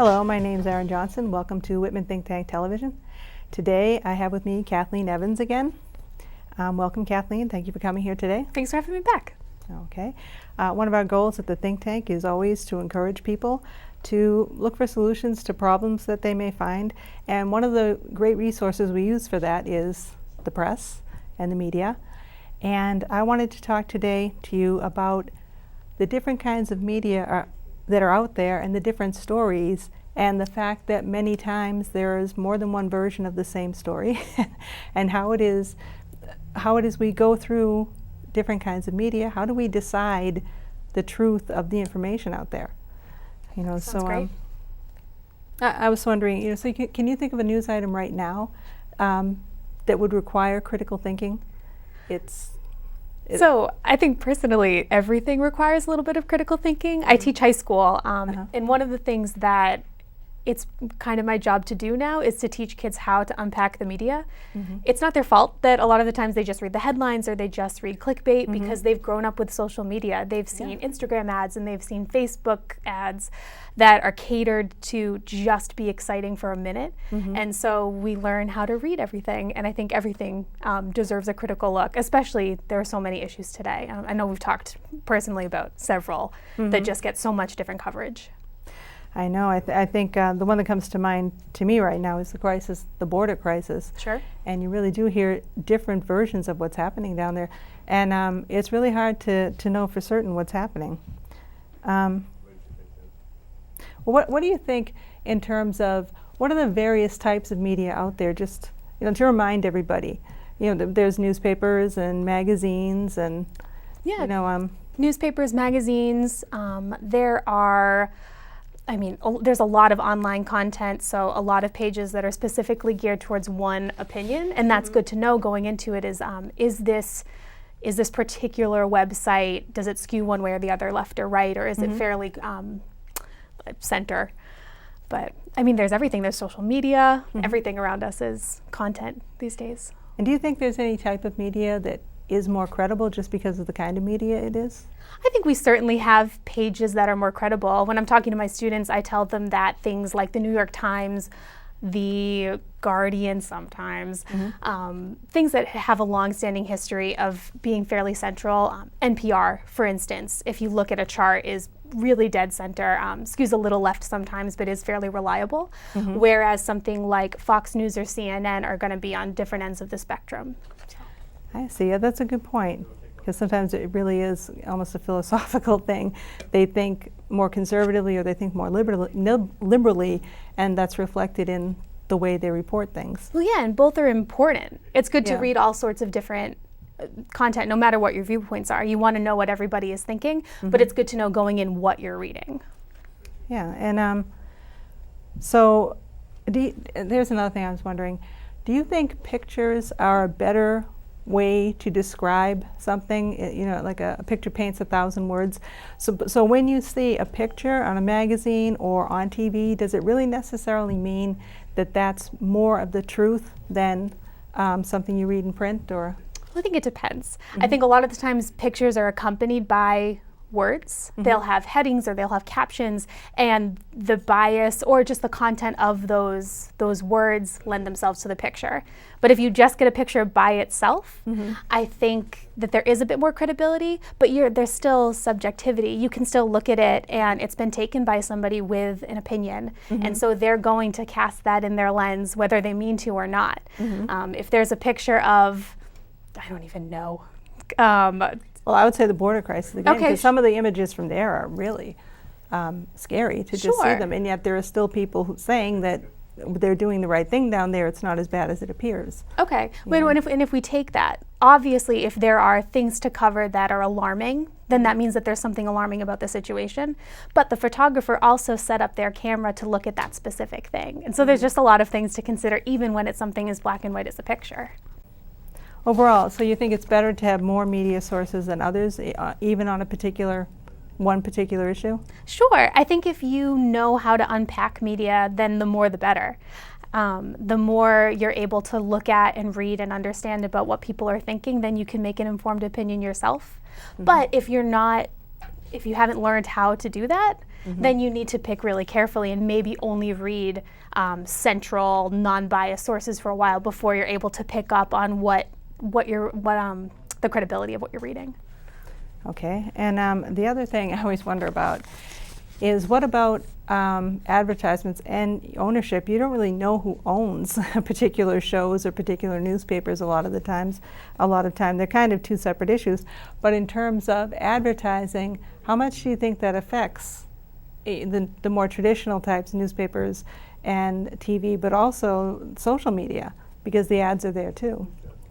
Hello, my name is Erin Johnson. Welcome to Whitman Think Tank Television. Today I have with me Kathleen Evans again. Welcome, Kathleen. Thank you for coming here today. Thanks for having me back. Okay. One of our goals at the think tank is always to encourage people to look for solutions to problems that they may find. And one of the great resources we use for that is the press and the media. And I wanted to talk today to you about the different kinds of media that are out there and the different stories, and the fact that many times there is more than one version of the same story and how it is we go through different kinds of media. How do we decide the truth of the information out there? You know, Sounds great. I was wondering, you know, so can you think of a news item right now that would require critical thinking? So I think personally everything requires a little bit of critical thinking. I teach high school, and one of the things that it's kind of my job to do now is to teach kids how to unpack the media. It's not their fault that a lot of the times they just read the headlines or they just read clickbait because they've grown up with social media. They've seen Instagram ads and they've seen Facebook ads that are catered to just be exciting for a minute. And so we learn how to read everything, and I think everything deserves a critical look, especially there are so many issues today. I know we've talked personally about several that just get so much different coverage. I know. I think the one that comes to mind to me right now is the border crisis. Sure. And you really do hear different versions of what's happening down there. And it's really hard to know for certain what's happening. Well, what do you think in terms of what are the various types of media out there, just, you know, to remind everybody? You know, there's newspapers and magazines and, you know. Newspapers, magazines, there are... there's a lot of online content, so a lot of pages that are specifically geared towards one opinion, and that's good to know going into it is this particular website, does it skew one way or the other, left or right, or is it fairly center? But there's everything. There's social media. Everything around us is content these days. And do you think there's any type of media that is more credible just because of the kind of media it is? I think we certainly have pages that are more credible. When I'm talking to my students, I tell them that things like the New York Times, the Guardian sometimes, things that have a long-standing history of being fairly central. NPR, for instance, if you look at a chart, is really dead center, skews a little left sometimes, but is fairly reliable, whereas something like Fox News or CNN are going to be on different ends of the spectrum. I see. Yeah, that's a good point, because sometimes it really is almost a philosophical thing. They think more conservatively or they think more liberally, and that's reflected in the way they report things. Well, yeah, and both are important. It's good to read all sorts of different content, no matter what your viewpoints are. You want to know what everybody is thinking, but it's good to know going in what you're reading. Yeah, and so there's another thing I was wondering. Do you think pictures are a better way to describe something? You know, like a picture paints 1,000 words. So when you see a picture on a magazine or on TV, does it really necessarily mean that that's more of the truth than something you read in print? Or I think it depends. I think a lot of the times pictures are accompanied by words. They'll have headings or they'll have captions, and the bias or just the content of those words lend themselves to the picture. But if you just get a picture by itself, I think that there is a bit more credibility, but there's still subjectivity. You can still look at it and it's been taken by somebody with an opinion, and so they're going to cast that in their lens whether they mean to or not. If there's a picture of, I don't even know, well, I would say the border crisis again, because some of the images from there are really scary to just see them, and yet there are still people saying that they're doing the right thing down there. It's not as bad as it appears. Okay, and if we take that, obviously if there are things to cover that are alarming, then that means that there's something alarming about the situation. But the photographer also set up their camera to look at that specific thing. And so there's just a lot of things to consider, even when it's something as black and white as a picture. Overall, so you think it's better to have more media sources than others, even on one particular issue? Sure. I think if you know how to unpack media, then the more the better. The more you're able to look at and read and understand about what people are thinking, then you can make an informed opinion yourself. But if you're not if you haven't learned how to do that, then you need to pick really carefully and maybe only read central, non-biased sources for a while before you're able to pick up on the credibility of what you're reading. Okay, and the other thing I always wonder about is what about advertisements and ownership? You don't really know who owns particular shows or particular newspapers a lot of time. They're kind of two separate issues. But in terms of advertising, how much do you think that affects the more traditional types, newspapers and TV, but also social media, because the ads are there too?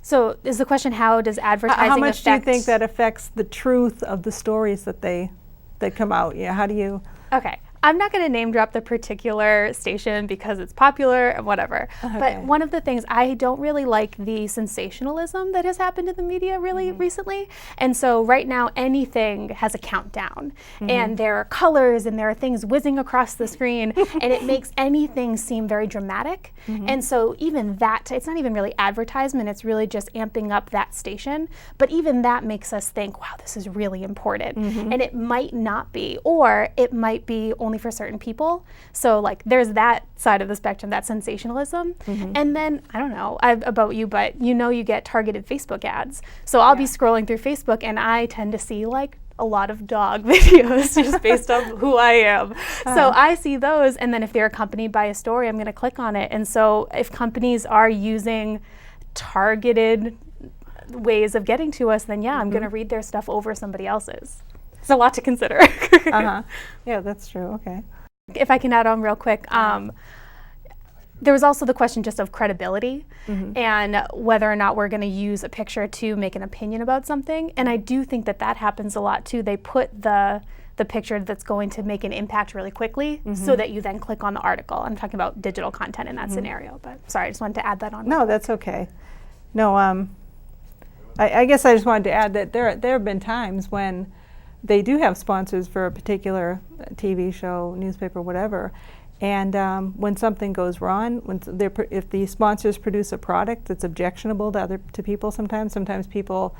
So is the question, how does advertising how much affect? do you think that affects the truth of the stories that come out? Yeah, how do you? Okay, I'm not going to name drop the particular station because it's popular and whatever. Okay. But one of the things, I don't really like the sensationalism that has happened in the media really recently. And so right now anything has a countdown and there are colors and there are things whizzing across the screen and it makes anything seem very dramatic. And so even that, it's not even really advertisement, it's really just amping up that station. But even that makes us think, wow, this is really important. And it might not be, or it might be only for certain people. So like there's that side of the spectrum, that sensationalism. And then, I don't know about you, but you get targeted Facebook ads. So I'll be scrolling through Facebook and I tend to see like a lot of dog videos just based on who I am. So I see those, and then if they're accompanied by a story, I'm going to click on it. And so if companies are using targeted ways of getting to us, then yeah, I'm going to read their stuff over somebody else's. It's a lot to consider. Yeah, that's true. Okay. If I can add on real quick, there was also the question just of credibility and whether or not we're going to use a picture to make an opinion about something. And I do think that happens a lot too. They put the picture that's going to make an impact really quickly so that you then click on the article. I'm talking about digital content in that scenario, but sorry, I just wanted to add that on. No, that's okay. No, I guess I just wanted to add that there have been times when they do have sponsors for a particular TV show, newspaper, whatever, and when something goes wrong, if the sponsors produce a product that's objectionable to people, sometimes people,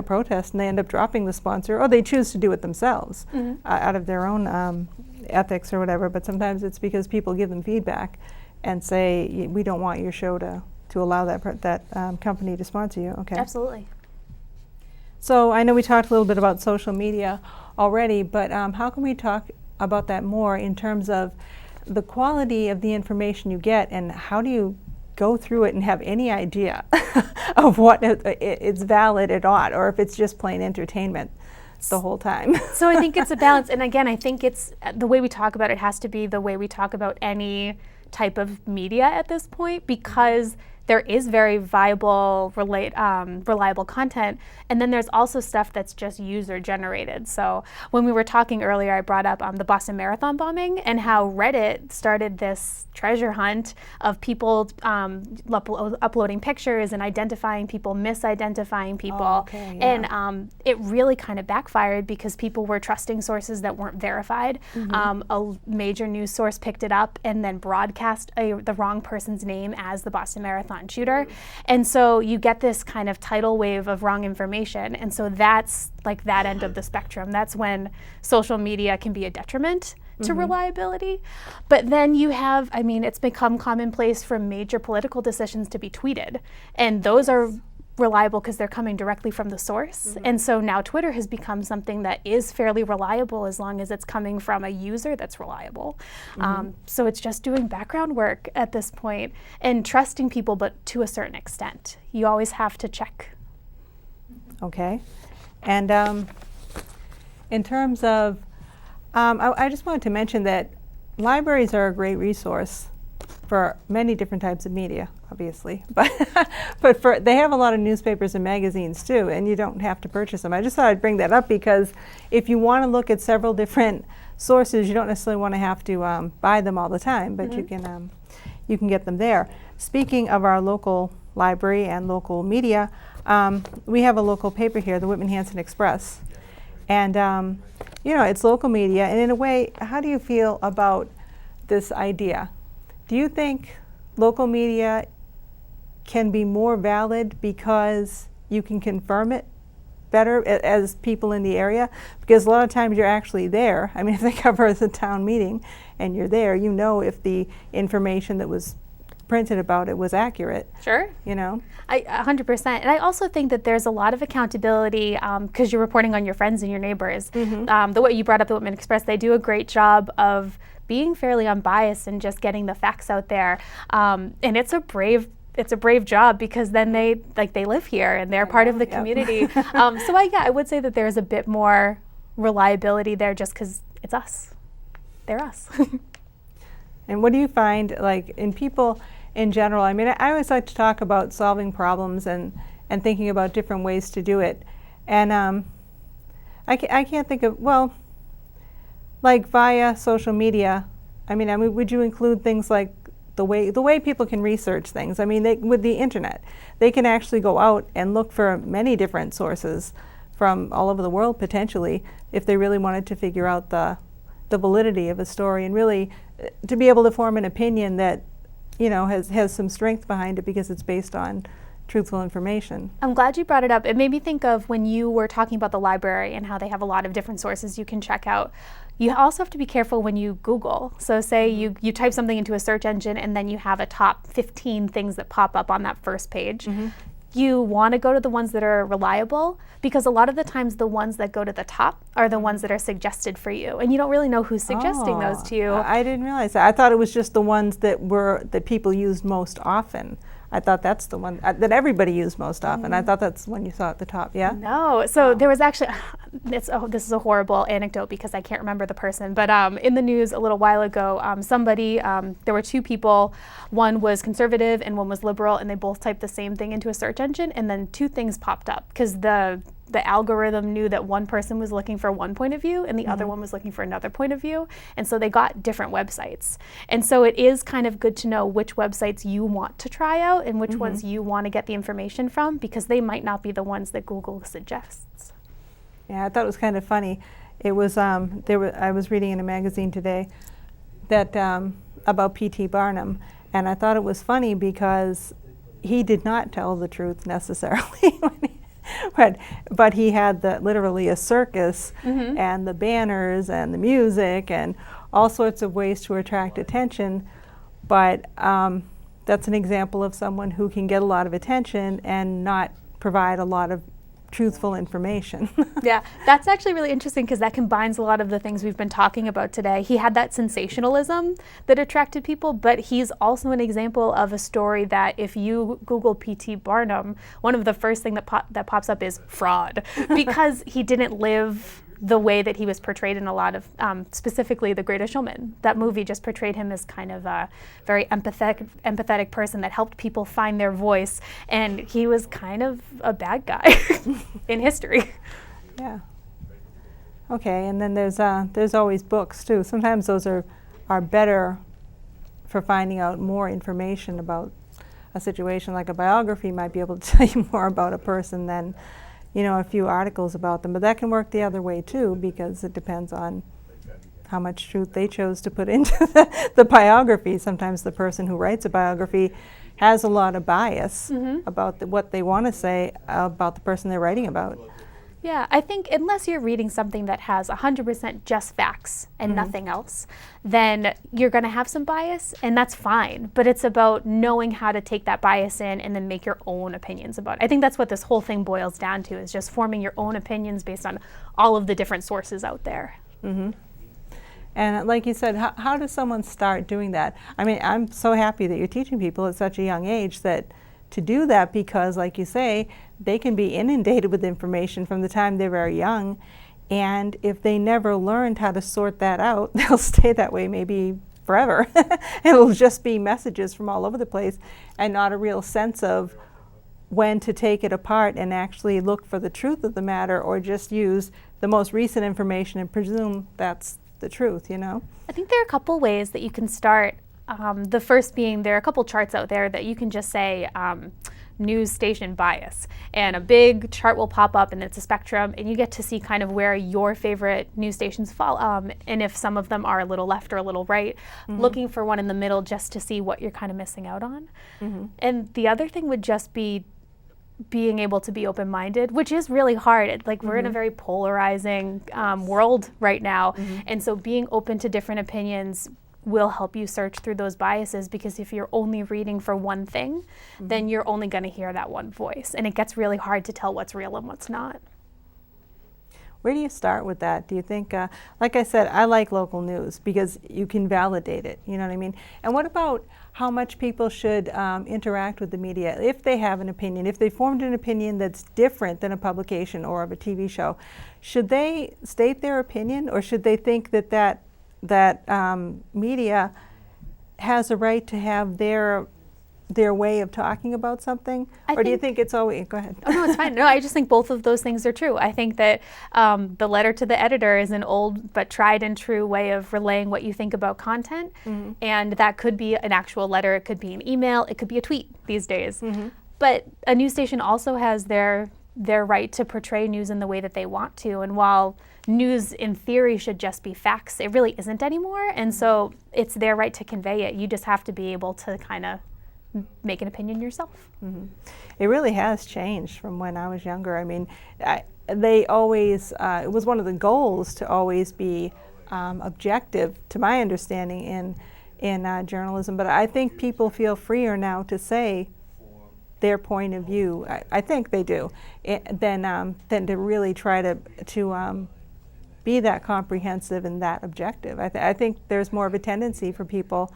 protest and they end up dropping the sponsor, or they choose to do it themselves out of their own ethics or whatever. But sometimes it's because people give them feedback and say, we don't want your show to allow that company to sponsor you. Okay. Absolutely. So I know we talked a little bit about social media already, but how can we talk about that more in terms of the quality of the information you get, and how do you go through it and have any idea of what it's valid or not, or if it's just plain entertainment the whole time? So I think it's a balance, and again, I think it's the way we talk about it has to be the way we talk about any type of media at this point, because there is very viable, reliable content, and then there's also stuff that's just user generated. So when we were talking earlier, I brought up the Boston Marathon bombing and how Reddit started this treasure hunt of people uploading pictures and identifying people, misidentifying people. And it really kind of backfired because people were trusting sources that weren't verified. A major news source picked it up and then broadcast the wrong person's name as the Boston Marathon shooter. And so you get this kind of tidal wave of wrong information. And so that's like that end of the spectrum. That's when social media can be a detriment to reliability. But then you have, it's become commonplace for major political decisions to be tweeted. And those are reliable because they're coming directly from the source. And so now Twitter has become something that is fairly reliable as long as it's coming from a user that's reliable. So it's just doing background work at this point and trusting people, but to a certain extent. You always have to check. Okay. And in terms of, I just wanted to mention that libraries are a great resource for many different types of media, obviously, but they have a lot of newspapers and magazines too, and you don't have to purchase them. I just thought I'd bring that up because if you want to look at several different sources, you don't necessarily want to have to buy them all the time, but you can get them there. Speaking of our local library and local media, we have a local paper here, the Whitman Express, and it's local media. And in a way, how do you feel about this idea? Do you think local media can be more valid because you can confirm it better as people in the area, because a lot of times you're actually there. I mean, if they cover as a town meeting and you're there, you know if the information that was printed about it was accurate. Sure. You know? 100%. And I also think that there's a lot of accountability because you're reporting on your friends and your neighbors. The way you brought up the Whitman Express, they do a great job of being fairly unbiased and just getting the facts out there. And it's a brave job, because then they live here and they're part of the community. So I would say that there's a bit more reliability there, just because it's us. They're us. And what do you find, like, in people in general? I mean, I always like to talk about solving problems and thinking about different ways to do it. And I can't think of, well, like via social media. I mean, would you include things like the way people can research things? I mean, with the internet, they can actually go out and look for many different sources from all over the world, potentially, if they really wanted to figure out the validity of a story, and really to be able to form an opinion that, you know, has some strength behind it because it's based on truthful information. I'm glad you brought it up. It made me think of when you were talking about the library and how they have a lot of different sources you can check out. You also have to be careful when you Google. So say you type something into a search engine and then you have a top 15 things that pop up on that first page. You want to go to the ones that are reliable, because a lot of the times the ones that go to the top are the ones that are suggested for you, and you don't really know who's suggesting those to you. I didn't realize that. I thought it was just the ones that people used most often. I thought that's the one that everybody used most often. I thought that's the one you saw at the top, yeah? No, so there was actually, this is a horrible anecdote because I can't remember the person, but in the news a little while ago, there were two people, one was conservative and one was liberal, and they both typed the same thing into a search engine, and then two things popped up, because the algorithm knew that one person was looking for one point of view and the other one was looking for another point of view. And so they got different websites. And so it is kind of good to know which websites you want to try out and which ones you want to get the information from, because they might not be the ones that Google suggests. Yeah, I thought it was kind of funny. It was I was reading in a magazine today that about P.T. Barnum, and I thought it was funny because he did not tell the truth necessarily. But he had literally a circus and the banners and the music and all sorts of ways to attract attention. But that's an example of someone who can get a lot of attention and not provide a lot of truthful information. Yeah, that's actually really interesting, because that combines a lot of the things we've been talking about today. He had that sensationalism that attracted people, but he's also an example of a story that if you Google P.T. Barnum, one of the first things that pops up is fraud, because he didn't live the way that he was portrayed in a lot of, specifically The Greatest Showman. That movie just portrayed him as kind of a very empathetic person that helped people find their voice, and he was kind of a bad guy in history. Yeah. Okay, and then there's always books too. Sometimes those are better for finding out more information about a situation. Like a biography might be able to tell you more about a person than, you know, a few articles about them. But that can work the other way too, because it depends on how much truth they chose to put into the biography. Sometimes the person who writes a biography has a lot of bias about what they want to say about the person they're writing about. Yeah, I think unless you're reading something that has 100% just facts and nothing else, then you're going to have some bias, and that's fine. But it's about knowing how to take that bias in and then make your own opinions about it. I think that's what this whole thing boils down to, is just forming your own opinions based on all of the different sources out there. And like you said, how does someone start doing that? I mean, I'm so happy that you're teaching people at such a young age to do that, because like you say, they can be inundated with information from the time they're very young, and if they never learned how to sort that out, they'll stay that way maybe forever. It'll just be messages from all over the place and not a real sense of when to take it apart and actually look for the truth of the matter, or just use the most recent information and presume that's the truth, you know? I think there are a couple ways that you can start. The first being, there are a couple charts out there that you can just say news station bias, and a big chart will pop up, and it's a spectrum, and you get to see kind of where your favorite news stations fall, and if some of them are a little left or a little right, looking for one in the middle just to see what you're kind of missing out on. And the other thing would just be being able to be open-minded, which is really hard. Like we're in a very polarizing world right now. And so being open to different opinions will help you search through those biases, because if you're only reading for one thing, then you're only going to hear that one voice. And it gets really hard to tell what's real and what's not. Where do you start with that? Do you think, like I said, I like local news because you can validate it, you know what I mean? And what about how much people should interact with the media if they have an opinion, if they formed an opinion that's different than a publication or of a TV show? Should they state their opinion, or should they think that media has a right to have their way of talking about something? Or do you think it's always, go ahead. Oh, no, it's fine. No, I just think both of those things are true. I think that the letter to the editor is an old but tried and true way of relaying what you think about content. And that could be an actual letter, it could be an email, it could be a tweet these days. But a news station also has their right to portray news in the way that they want to. And while news in theory should just be facts, it really isn't anymore. And so it's their right to convey it. You just have to be able to kind of make an opinion yourself. It really has changed from when I was younger. I mean, they always, it was one of the goals to always be objective, to my understanding, in journalism. But I think people feel freer now to say their point of view. I think they do, than to really try to be that comprehensive and that objective. I think there's more of a tendency for people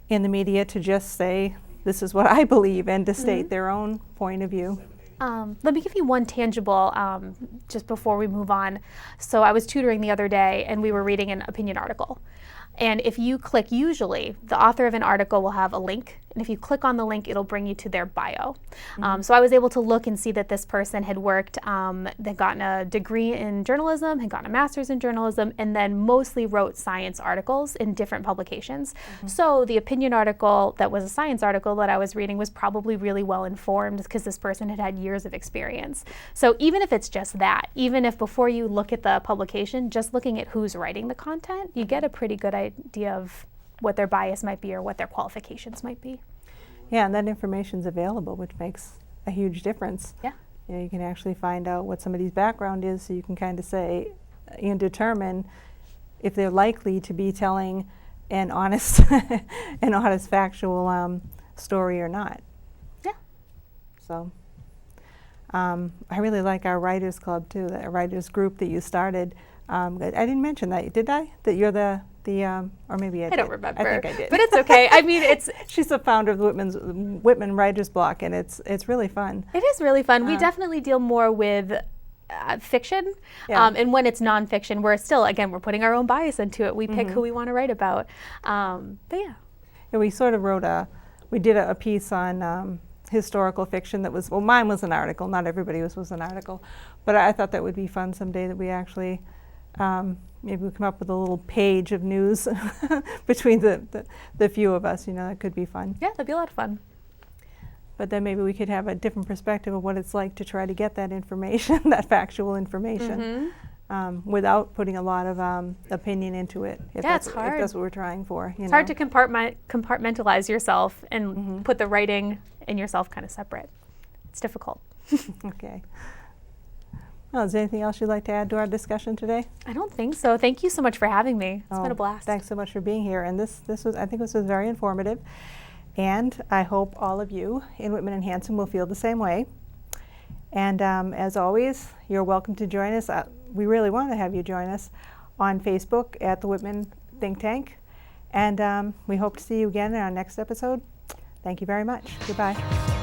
in the media to just say, this is what I believe, and to state their own point of view. Let me give you one tangible, just before we move on. So I was tutoring the other day, and we were reading an opinion article. And if you click, usually the author of an article will have a link, and if you click on the link, it'll bring you to their bio. So I was able to look and see that this person had worked, they'd gotten a degree in journalism, had gotten a master's in journalism, and then mostly wrote science articles in different publications. So the opinion article that was a science article that I was reading was probably really well informed, because this person had had years of experience. So even if it's just that, even if before you look at the publication, just looking at who's writing the content, you get a pretty good idea of what their bias might be or what their qualifications might be. Yeah, and that information's available, which makes a huge difference. Yeah. You know, you can actually find out what somebody's background is, so you can kind of say and determine if they're likely to be telling an honest, factual story or not. Yeah. So, I really like our writers club too, the writers group that you started. I didn't mention that, did I? That you're the or maybe I did. I don't remember. I think I did. But it's okay. I mean, She's the founder of the Whitman Writers Block, and it's really fun. It is really fun. We definitely deal more with fiction, and when it's nonfiction, we're still, again, we're putting our own bias into it. We pick who we want to write about. But yeah. We sort of we did a piece on historical fiction that was, well, mine was an article, not everybody was an article, but I thought that would be fun someday, that we actually maybe we come up with a little page of news between the few of us. You know, that could be fun. Yeah, that'd be a lot of fun. But then maybe we could have a different perspective of what it's like to try to get that information, that factual information, without putting a lot of opinion into it. If it's hard. If that's what we're trying for. It's hard to compartmentalize yourself and put the writing and yourself kind of separate. It's difficult. Okay. Well, is there anything else you'd like to add to our discussion today? I don't think so. Thank you so much for having me. It's been a blast. Thanks so much for being here. And I think this was very informative. And I hope all of you in Whitman and Hanson will feel the same way. And as always, you're welcome to join us. We really want to have you join us on Facebook at the Whitman Think Tank. And we hope to see you again in our next episode. Thank you very much. Goodbye.